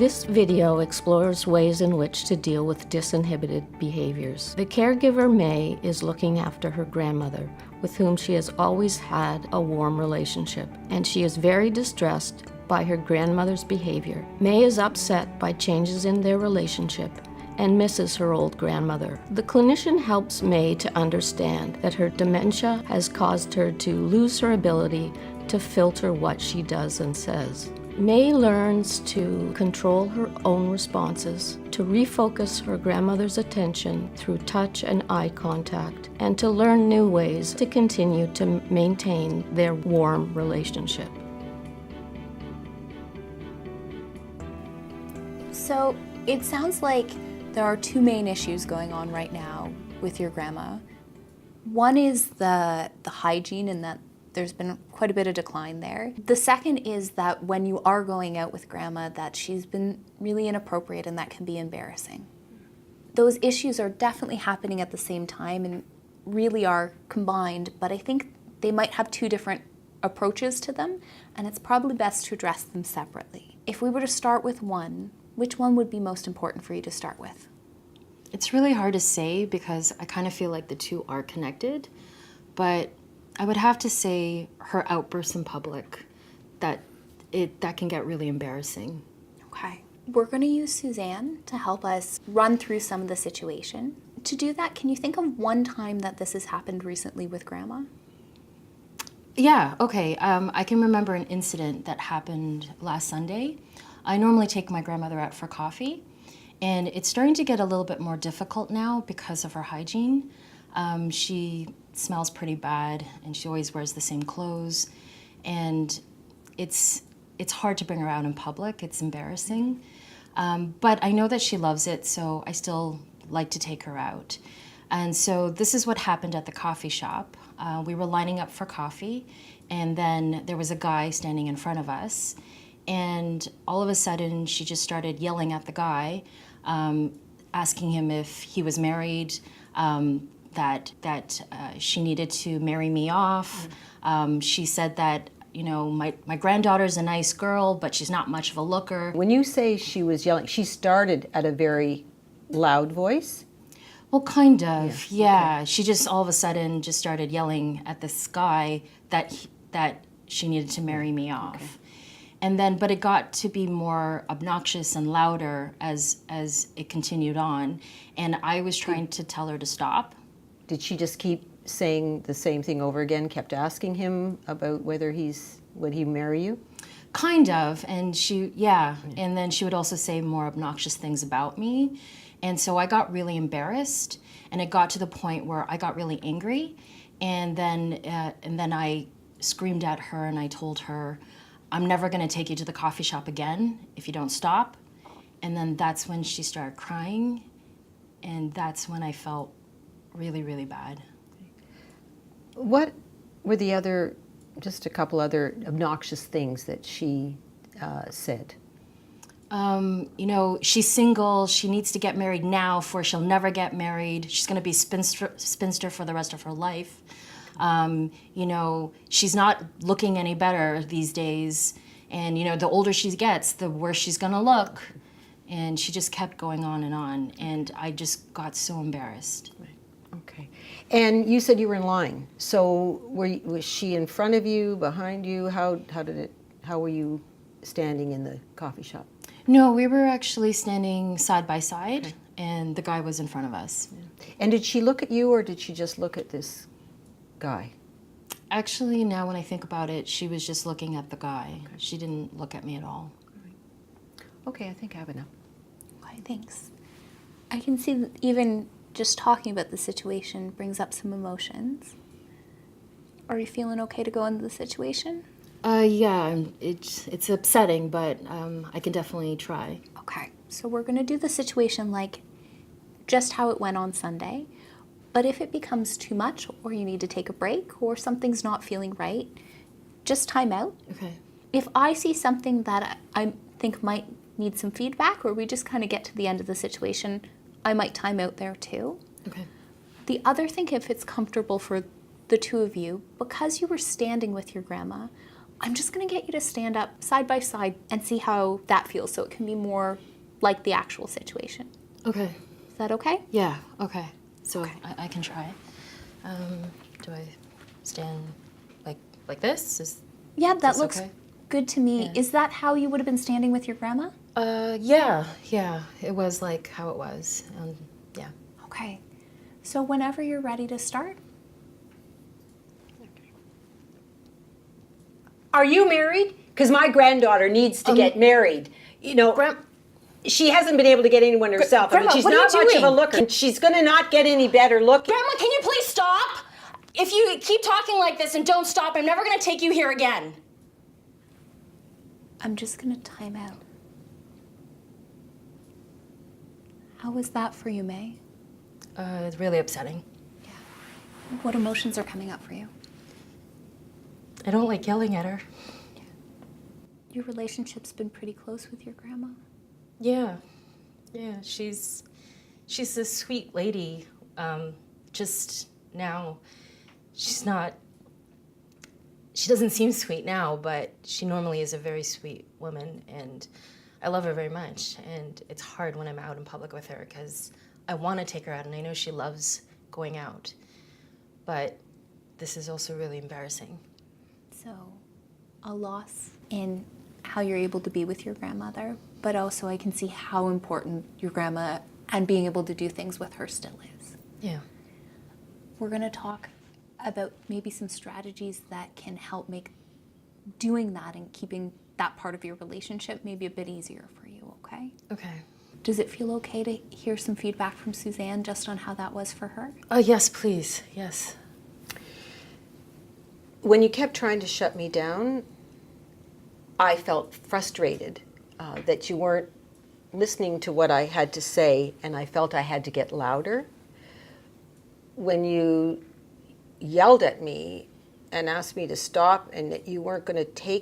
This video explores ways in which to deal with disinhibited behaviors. The caregiver, May, is looking after her grandmother, with whom she has always had a warm relationship, and she is very distressed by her grandmother's behavior. May is upset by changes in their relationship and misses her old grandmother. The clinician helps May to understand that her dementia has caused her to lose her ability to filter what she does and says. May learns to control her own responses, to refocus her grandmother's attention through touch and eye contact, and to learn new ways to continue to maintain their warm relationship. So it sounds like there are two main issues going on right now with your grandma. One is the hygiene, and that there's been quite a bit of decline there. The second is that when you are going out with grandma, that she's been really inappropriate, and that can be embarrassing. Those issues are definitely happening at the same time and really are combined, but I think they might have two different approaches to them, and it's probably best to address them separately. If we were to start with one, which one would be most important for you to start with? It's really hard to say because I kind of feel like the two are connected, but I would have to say her outbursts in public, that can get really embarrassing. Okay. We're going to use Suzanne to help us run through some of the situation. To do that, can you think of one time that this has happened recently with grandma? Yeah, okay. I can remember an incident that happened last Sunday. I normally take my grandmother out for coffee, and it's starting to get a little bit more difficult now because of her hygiene. She smells pretty bad, and she always wears the same clothes, and it's hard to bring her out in public. It's embarrassing, but I know that she loves it, so I still like to take her out. And so this is what happened at the coffee shop. We were lining up for coffee, and then there was a guy standing in front of us, and all of a sudden she just started yelling at the guy, asking him if he was married, that she needed to marry me off. She said that, you know, my granddaughter's a nice girl, but she's not much of a looker. When you say she was yelling, she started at a very loud voice? Well, kind of, yeah. Okay. She just all of a sudden just started yelling at this guy that she needed to marry me off. Okay. And then, but it got to be more obnoxious and louder as it continued on, and I was trying to tell her to stop. Did she just keep saying the same thing over again, kept asking him about whether would he marry you? Kind of, and and then she would also say more obnoxious things about me, and so I got really embarrassed, and it got to the point where I got really angry, and then I screamed at her and I told her, I'm never going to take you to the coffee shop again if you don't stop. And then that's when she started crying, and that's when I felt really, really bad. What were just a couple other obnoxious things that she said? You know, she's single, she needs to get married now, for she'll never get married. She's going to be spinster for the rest of her life. You know, she's not looking any better these days, and you know, the older she gets, the worse she's gonna look. And she just kept going on, and I just got so embarrassed. Okay. And you said you were in line. So was she in front of you, behind you? How were you standing in the coffee shop? No, we were actually standing side by side, okay. And the guy was in front of us. Yeah. And did she look at you, or did she just look at this guy? Actually, now when I think about it, she was just looking at the guy. Okay. She didn't look at me at all. Okay, I think I have enough. Okay, thanks. I can see that even just talking about the situation brings up some emotions. Are you feeling okay to go into the situation? Yeah, it's upsetting, but I can definitely try. Okay, so we're gonna do the situation like just how it went on Sunday. But if it becomes too much, or you need to take a break, or something's not feeling right, just time out. Okay. If I see something that I think might need some feedback, or we just kind of get to the end of the situation, I might time out there too. Okay. The other thing, if it's comfortable for the two of you, because you were standing with your grandma, I'm just going to get you to stand up side by side and see how that feels so it can be more like the actual situation. Okay. Is that okay? Yeah, okay. So I can try. Do I stand like this? Yeah, that this looks okay? good to me. Yeah. Is that how you would have been standing with your grandma? Yeah. It was like how it was. Yeah. Okay. So whenever you're ready to start. Are you married? Because my granddaughter needs to get married. You know, she hasn't been able to get anyone herself. Grandma, she's what are you not much of a doing? looker. She's going to not get any better looking. Grandma, can you please stop? If you keep talking like this and don't stop, I'm never going to take you here again. I'm just going to time out. How was that for you, May? It's really upsetting. What emotions are coming up for you? I don't like yelling at her. Your relationship's been pretty close with your grandma. Yeah, she's this sweet lady. Just now, she doesn't seem sweet now, but she normally is a very sweet woman, and I love her very much. And it's hard when I'm out in public with her because I want to take her out, and I know she loves going out. But this is also really embarrassing. So, a loss in how you're able to be with your grandmother, but also I can see how important your grandma and being able to do things with her still is. Yeah. We're going to talk about maybe some strategies that can help make doing that and keeping that part of your relationship maybe a bit easier for you, okay? Okay. Does it feel okay to hear some feedback from Suzanne just on how that was for her? Yes, please. Yes. When you kept trying to shut me down, I felt frustrated that you weren't listening to what I had to say, and I felt I had to get louder. When you yelled at me and asked me to stop and that you weren't going to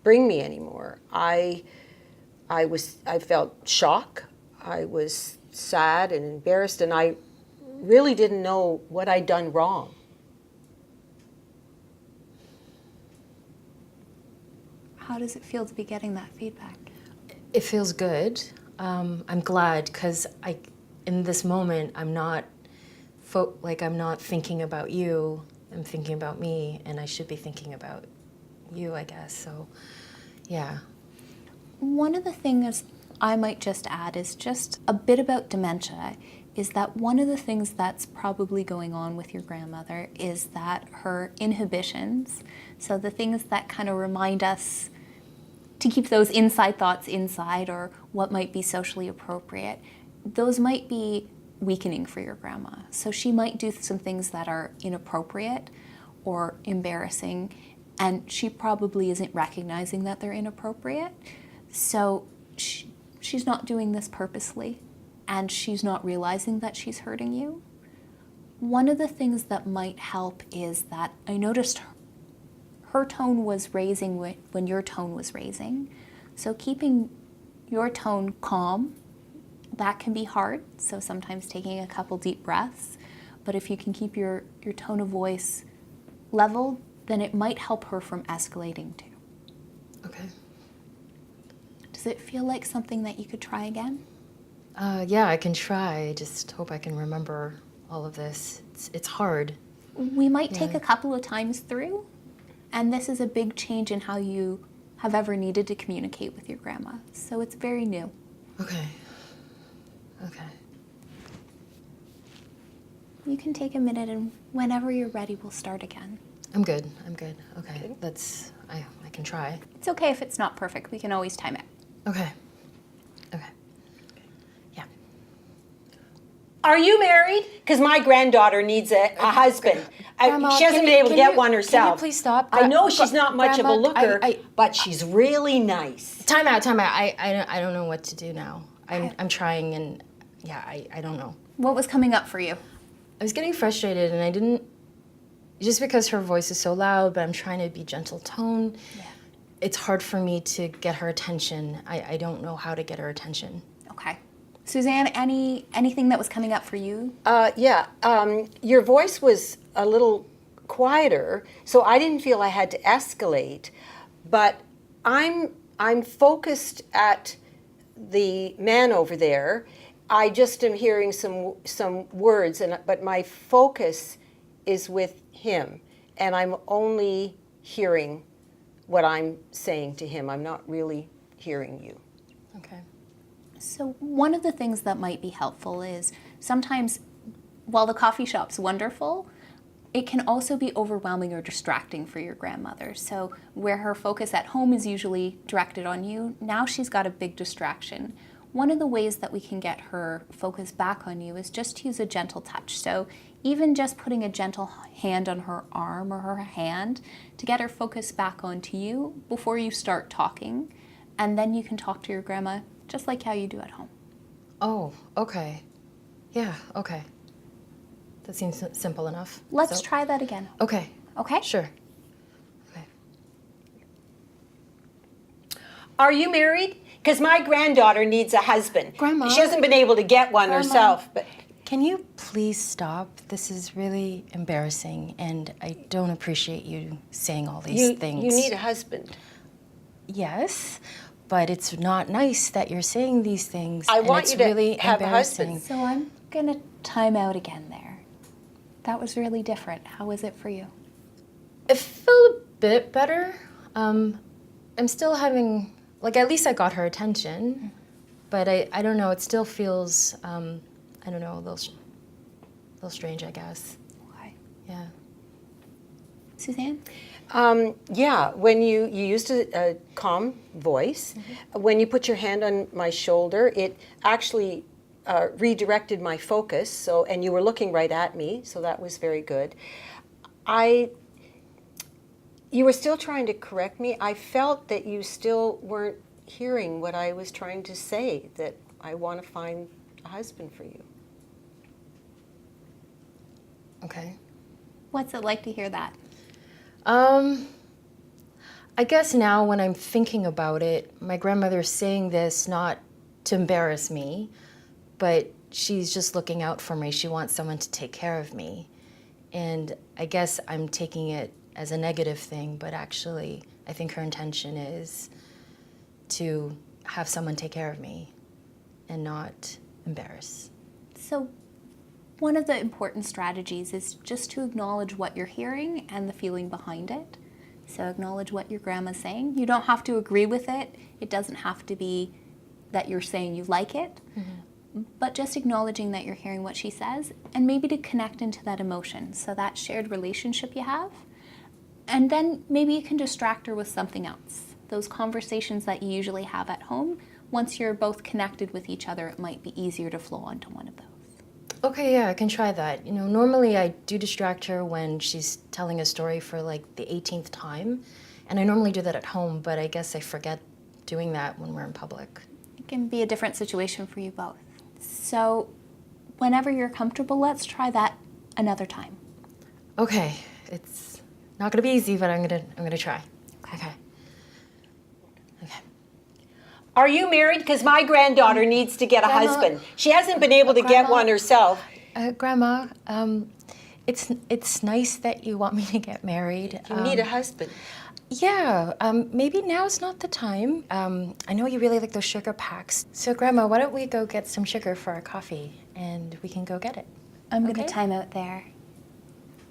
bring me anymore, I felt shock. I was sad and embarrassed, and I really didn't know what I'd done wrong. How does it feel to be getting that feedback? It feels good. I'm glad because in this moment, I'm not thinking about you. I'm thinking about me, and I should be thinking about you, I guess. So, yeah. One of the things I might just add is just a bit about dementia, is that one of the things that's probably going on with your grandmother is that her inhibitions, so the things that kind of remind us to keep those inside thoughts inside or what might be socially appropriate, those might be weakening for your grandma. So she might do some things that are inappropriate or embarrassing, and she probably isn't recognizing that they're inappropriate. So she's not doing this purposely, and she's not realizing that she's hurting you. One of the things that might help is that I noticed her tone was raising when your tone was raising. So keeping your tone calm, that can be hard. So sometimes taking a couple deep breaths. But if you can keep your tone of voice level, then it might help her from escalating too. Okay. Does it feel like something that you could try again? Yeah, I can try. I just hope I can remember all of this. It's hard. We might take a couple of times through, and this is a big change in how you have ever needed to communicate with your grandma. So it's very new. Okay. You can take a minute, and whenever you're ready, we'll start again. I'm good. Okay, I can try. It's okay if it's not perfect. We can always time it. Okay. Yeah. Are you married? Because my granddaughter needs a husband. Grandma, She hasn't been able to get one herself. Can you please stop? I know she's not much of a Grandma, looker, but she's really nice. Time out. I don't know what to do now. I'm trying, and yeah, I don't know. What was coming up for you? I was getting frustrated, and I didn't, just because her voice is so loud, but I'm trying to be gentle tone. Yeah. It's hard for me to get her attention. I don't know how to get her attention. Okay. Suzanne, anything that was coming up for you? Your voice was a little quieter, so I didn't feel I had to escalate. But I'm focused at the man over there. I just am hearing some words, but my focus is with him, and I'm only hearing what I'm saying to him. I'm not really hearing you. Okay. So one of the things that might be helpful is sometimes while the coffee shop's wonderful, it can also be overwhelming or distracting for your grandmother. So where her focus at home is usually directed on you, now she's got a big distraction. One of the ways that we can get her focus back on you is just to use a gentle touch. So even just putting a gentle hand on her arm or her hand to get her focus back onto you before you start talking. And then you can talk to your grandma just like how you do at home. Oh, okay. Yeah, okay. That seems simple enough. Let's try that again. Okay. Okay? Sure. Okay. Are you married? Because my granddaughter needs a husband. Grandma? She hasn't been able to get one herself. But Can you please stop? This is really embarrassing, and I don't appreciate you saying all these things. You need a husband. Yes, but it's not nice that you're saying these things. I and want it's you to really have a embarrassing. husband. So I'm going to time out again there. That was really different. How was it for you? It felt a bit better. I'm still having, like, at least I got her attention, but I don't know, it still feels, I don't know, a little strange, I guess. Okay. Yeah. Suzanne? Yeah, when you used a calm voice. When you put your hand on my shoulder, it actually redirected my focus. So, and you were looking right at me, so that was very good. You were still trying to correct me. I felt that you still weren't hearing what I was trying to say, that I want to find a husband for you. Okay. What's it like to hear that? I guess now when I'm thinking about it, my grandmother's saying this not to embarrass me, but she's just looking out for me. She wants someone to take care of me. And I guess I'm taking it as a negative thing, but actually I think her intention is to have someone take care of me and not embarrass. So one of the important strategies is just to acknowledge what you're hearing and the feeling behind it. So acknowledge what your grandma's saying. You don't have to agree with it. It doesn't have to be that you're saying you like it, but just acknowledging that you're hearing what she says and maybe to connect into that emotion. So that shared relationship you have. And then maybe you can distract her with something else. Those conversations that you usually have at home, once you're both connected with each other, it might be easier to flow onto one of those. Okay, yeah, I can try that. You know, normally I do distract her when she's telling a story for like the 18th time, and I normally do that at home, but I guess I forget doing that when we're in public. It can be a different situation for you both. So whenever you're comfortable, let's try that another time. Okay, it's not gonna be easy, but I'm gonna try. Okay. Are you married? Because my granddaughter needs to get a Grandma- husband. She hasn't been able to get Grandma- one herself. Grandma, it's nice that you want me to get married. You need a husband. Yeah, maybe now's not the time. I know you really like those sugar packs. So, Grandma, why don't we go get some sugar for our coffee, and we can go get it. I'm going to time out there.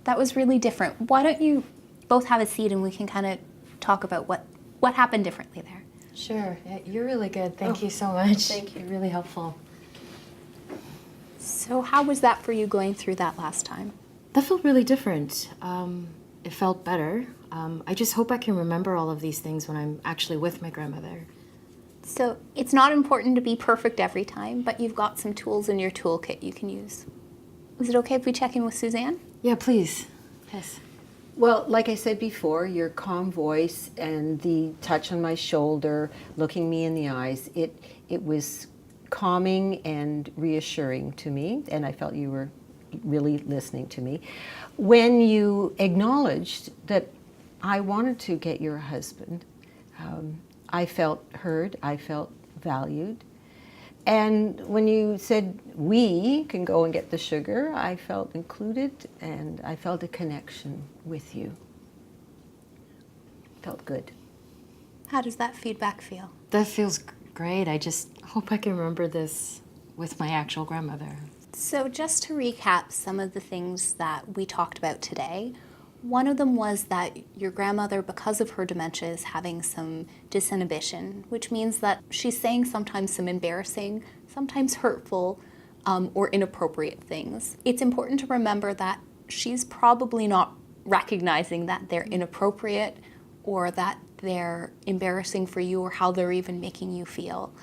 That was really different. Why don't you both have a seat and we can kind of talk about what happened differently there. Sure. Yeah, you're really good. Thank you so much. Thank you. You're really helpful. So how was that for you going through that last time? That felt really different. It felt better. I just hope I can remember all of these things when I'm actually with my grandmother. So it's not important to be perfect every time, but you've got some tools in your toolkit you can use. Is it okay if we check in with Suzanne? Yeah, please. Yes. Well, like I said before, your calm voice and the touch on my shoulder, looking me in the eyes, it was calming and reassuring to me, and I felt you were really listening to me. When you acknowledged that I wanted to get your husband, I felt heard, I felt valued. And when you said we can go and get the sugar, I felt included and I felt a connection with you. Felt good. How does that feedback feel? That feels great. I just hope I can remember this with my actual grandmother. So just to recap some of the things that we talked about today, one of them was that your grandmother, because of her dementia, is having some disinhibition, which means that she's saying sometimes some embarrassing, sometimes hurtful, or inappropriate things. It's important to remember that she's probably not recognizing that they're inappropriate or that they're embarrassing for you or how they're even making you feel.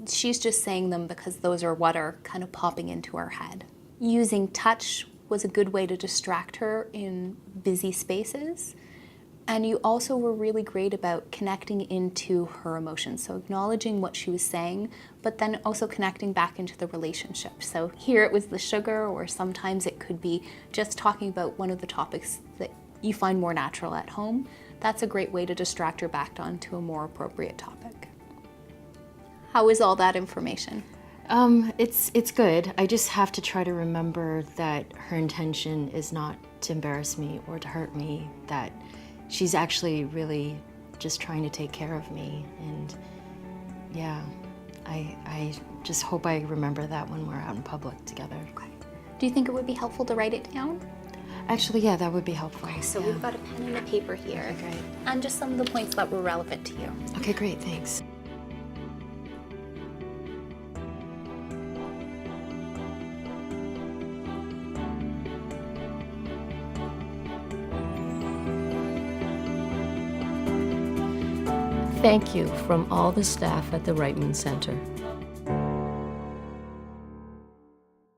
She's just saying them because those are what are kind of popping into her head. Using touch was a good way to distract her in busy spaces. And you also were really great about connecting into her emotions. So acknowledging what she was saying, but then also connecting back into the relationship. So here it was the sugar, or sometimes it could be just talking about one of the topics that you find more natural at home. That's a great way to distract her back onto a more appropriate topic. How is all that information? It's good. I just have to try to remember that her intention is not to embarrass me or to hurt me, that she's actually really just trying to take care of me. And yeah, I just hope I remember that when we're out in public together. Okay. Do you think it would be helpful to write it down? Actually, yeah, that would be helpful. Okay, so yeah. we've got a pen and a paper here. Okay, great. And just some of the points that were relevant to you. Okay, great, thanks. Thank you from all the staff at the Reitman Center.